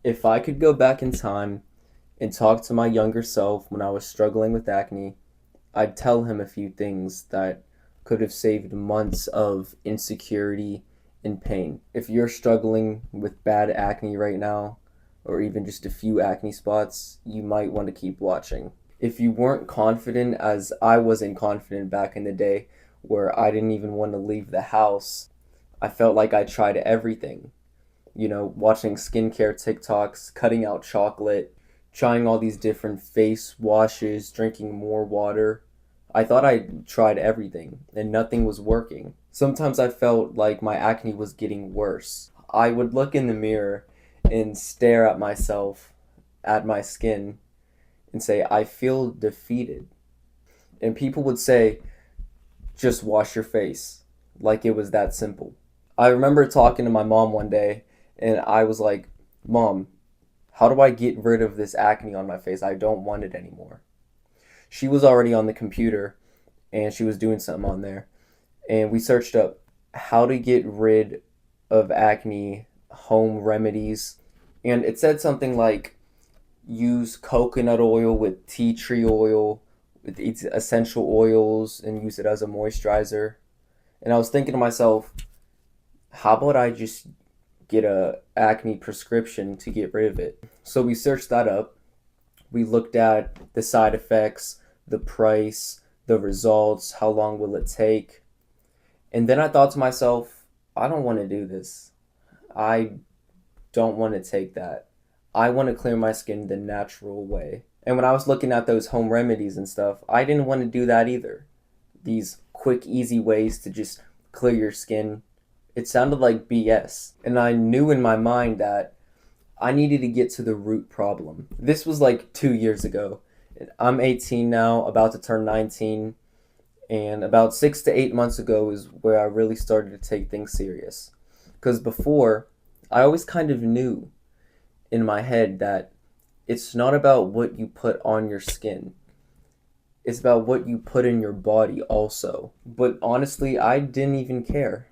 If I could go back in time and talk to my younger self when I was struggling with acne, I'd tell him a few things that could have saved months of insecurity and pain. If you're struggling with bad acne right now, or even just a few acne spots, you might want to keep watching. If you weren't confident, as I wasn't confident back in the day, where I didn't even want to leave the house, I felt like I tried everything. Watching skincare TikToks, cutting out chocolate, trying all these different face washes, drinking more water. I thought I tried everything and nothing was working. Sometimes I felt like my acne was getting worse. I would look in the mirror and stare at myself, at my skin, and say, I feel defeated. And people would say, just wash your face, like it was that simple. I remember talking to my mom one day, and I was like, Mom, how do I get rid of this acne on my face? I don't want it anymore. She was already on the computer and she was doing something on there. And we searched up how to get rid of acne, home remedies. And it said something like use coconut oil with tea tree oil, with its essential oils, and use it as a moisturizer. And I was thinking to myself, how about I just get a acne prescription to get rid of it? So we searched that up. We looked at the side effects, the price, the results, how long will it take? And then I thought to myself, I don't want to do this. I don't want to take that. I want to clear my skin the natural way. And when I was looking at those home remedies and stuff, I didn't want to do that either. These quick, easy ways to just clear your skin, it sounded like BS. And I knew in my mind that I needed to get to the root problem. This was like 2 years ago. I'm 18 now, about to turn 19. And about 6 to 8 months ago is where I really started to take things serious. Because before, I always kind of knew in my head that it's not about what you put on your skin. It's about what you put in your body also. But honestly, I didn't even care.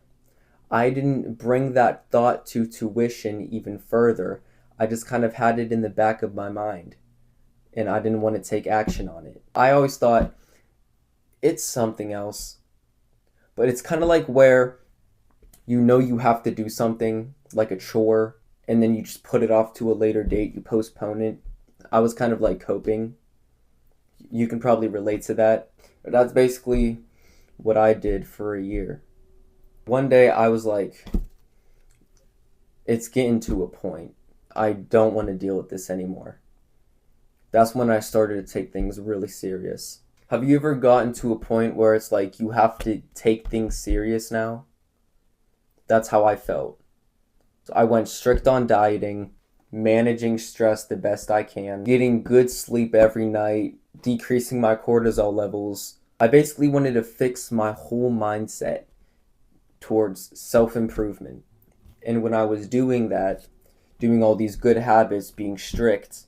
I didn't bring that thought to tuition even further. I just kind of had it in the back of my mind, and I didn't want to take action on it. I always thought it's something else, but it's kind of like where you have to do something like a chore, and then you just put it off to a later date, you postpone it. I was kind of like coping. You can probably relate to that. But that's basically what I did for a year. One day I was like, it's getting to a point. I don't want to deal with this anymore. That's when I started to take things really serious. Have you ever gotten to a point where it's like you have to take things serious now? That's how I felt. So I went strict on dieting, managing stress the best I can, getting good sleep every night, decreasing my cortisol levels. I basically wanted to fix my whole mindset towards self-improvement. And when I was doing that, doing all these good habits, being strict,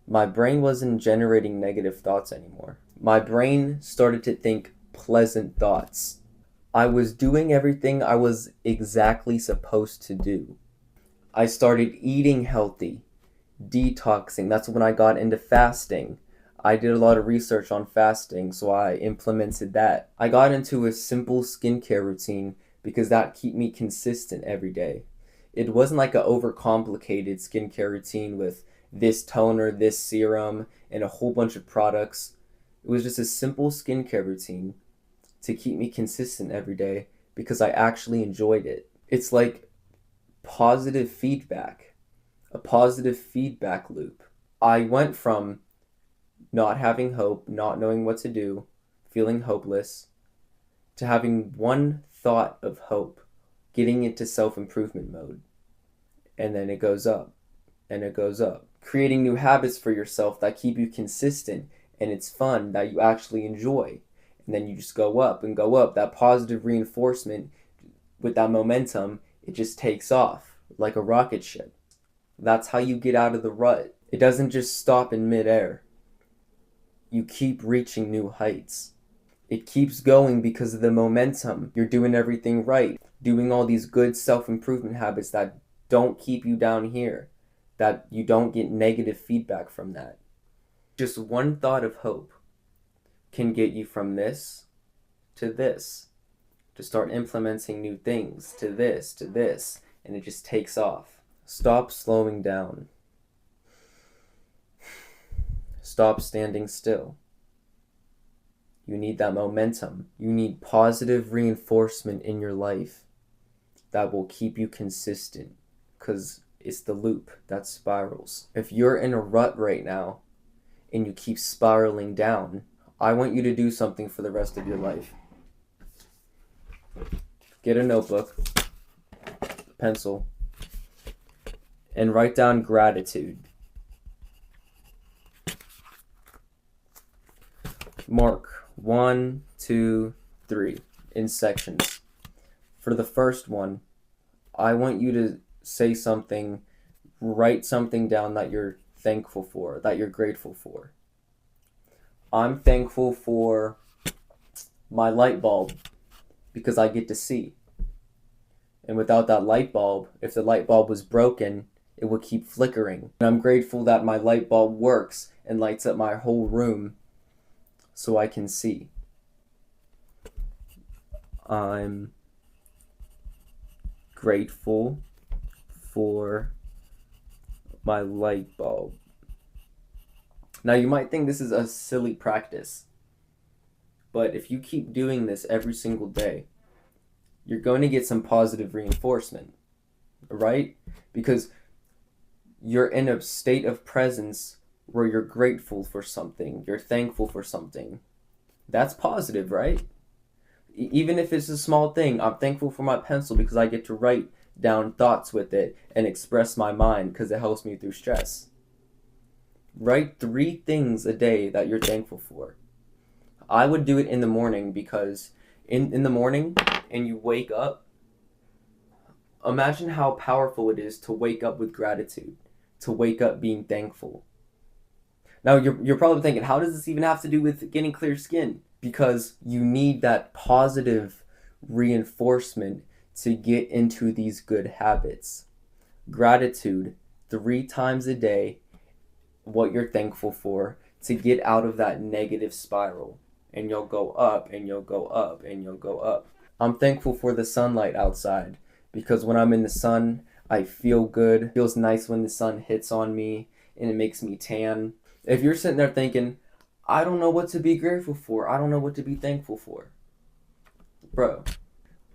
my brain wasn't generating negative thoughts anymore. My brain started to think pleasant thoughts. I was doing everything I was exactly supposed to do. I started eating healthy, detoxing. That's when I got into fasting. I did a lot of research on fasting, so I implemented that. I got into a simple skincare routine because that kept me consistent every day. It wasn't like an overcomplicated skincare routine with this toner, this serum, and a whole bunch of products. It was just a simple skincare routine to keep me consistent every day because I actually enjoyed it. It's like positive feedback, a positive feedback loop. I went from not having hope, not knowing what to do, feeling hopeless, to having one thought of hope, getting into self-improvement mode. And then it goes up and it goes up. Creating new habits for yourself that keep you consistent and it's fun, that you actually enjoy. And then you just go up and go up. That positive reinforcement with that momentum, it just takes off like a rocket ship. That's how you get out of the rut. It doesn't just stop in midair. You keep reaching new heights. It keeps going because of the momentum. You're doing everything right, doing all these good self-improvement habits that don't keep you down here, that you don't get negative feedback from that. Just one thought of hope can get you from this to this, to start implementing new things, to this, and it just takes off. Stop slowing down. Stop standing still. You need that momentum. You need positive reinforcement in your life that will keep you consistent, because it's the loop that spirals. If you're in a rut right now and you keep spiraling down, I want you to do something for the rest of your life. Get a notebook, pencil, and write down gratitude. Mark 1, 2, 3 in sections. For the first one, I want you to say something, write something down that you're thankful for, that you're grateful for. I'm thankful for my light bulb because I get to see. And without that light bulb, if the light bulb was broken, it would keep flickering. And I'm grateful that my light bulb works and lights up my whole room so I can see. I'm grateful for my light bulb. Now you might think this is a silly practice, but if you keep doing this every single day, you're going to get some positive reinforcement, right? Because you're in a state of presence where you're grateful for something, you're thankful for something. That's positive, right? Even if it's a small thing, I'm thankful for my pencil because I get to write down thoughts with it and express my mind because it helps me through stress. Write 3 things a day that you're thankful for. I would do it in the morning because in the morning and you wake up, imagine how powerful it is to wake up with gratitude, to wake up being thankful. Now you're probably thinking, how does this even have to do with getting clear skin? Because you need that positive reinforcement to get into these good habits. Gratitude 3 times a day, what you're thankful for, to get out of that negative spiral. And you'll go up and you'll go up and you'll go up. I'm thankful for the sunlight outside because when I'm in the sun, I feel good. It feels nice when the sun hits on me and it makes me tan. If you're sitting there thinking, I don't know what to be grateful for, I don't know what to be thankful for. Bro,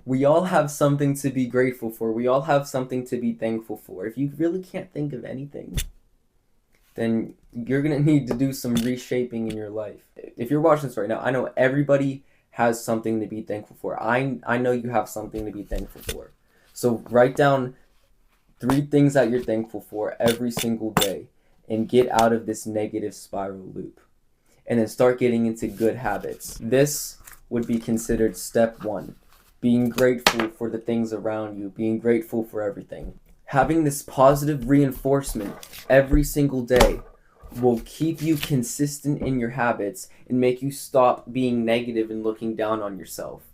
we all have something to be grateful for. We all have something to be thankful for. If you really can't think of anything, then you're going to need to do some reshaping in your life. If you're watching this right now, I know everybody has something to be thankful for. I know you have something to be thankful for. So write down 3 things that you're thankful for every single day and get out of this negative spiral loop. And then start getting into good habits. This would be considered step 1. Being grateful for the things around you. Being grateful for everything. Having this positive reinforcement every single day will keep you consistent in your habits and make you stop being negative and looking down on yourself.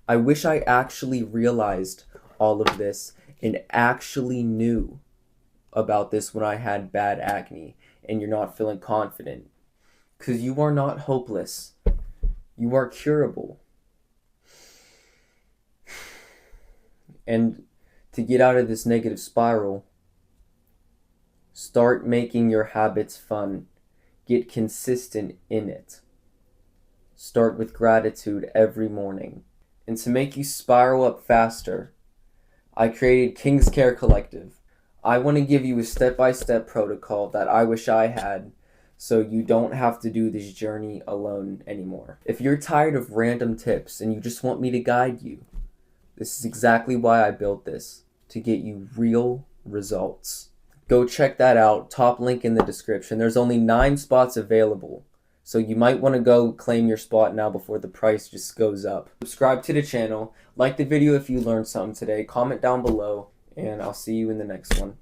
I wish I actually realized all of this and actually knew about this when I had bad acne and you're not feeling confident. Because you are not hopeless. You are curable. And to get out of this negative spiral, start making your habits fun. Get consistent in it. Start with gratitude every morning. And to make you spiral up faster, I created King's Care Collective. I want to give you a step-by-step protocol that I wish I had so you don't have to do this journey alone anymore. If you're tired of random tips and you just want me to guide you, this is exactly why I built this, to get you real results. Go check that out, top link in the description. There's only 9 spots available, so you might want to go claim your spot now before the price just goes up. Subscribe to the channel, like the video if you learned something today, comment down below, and I'll see you in the next one.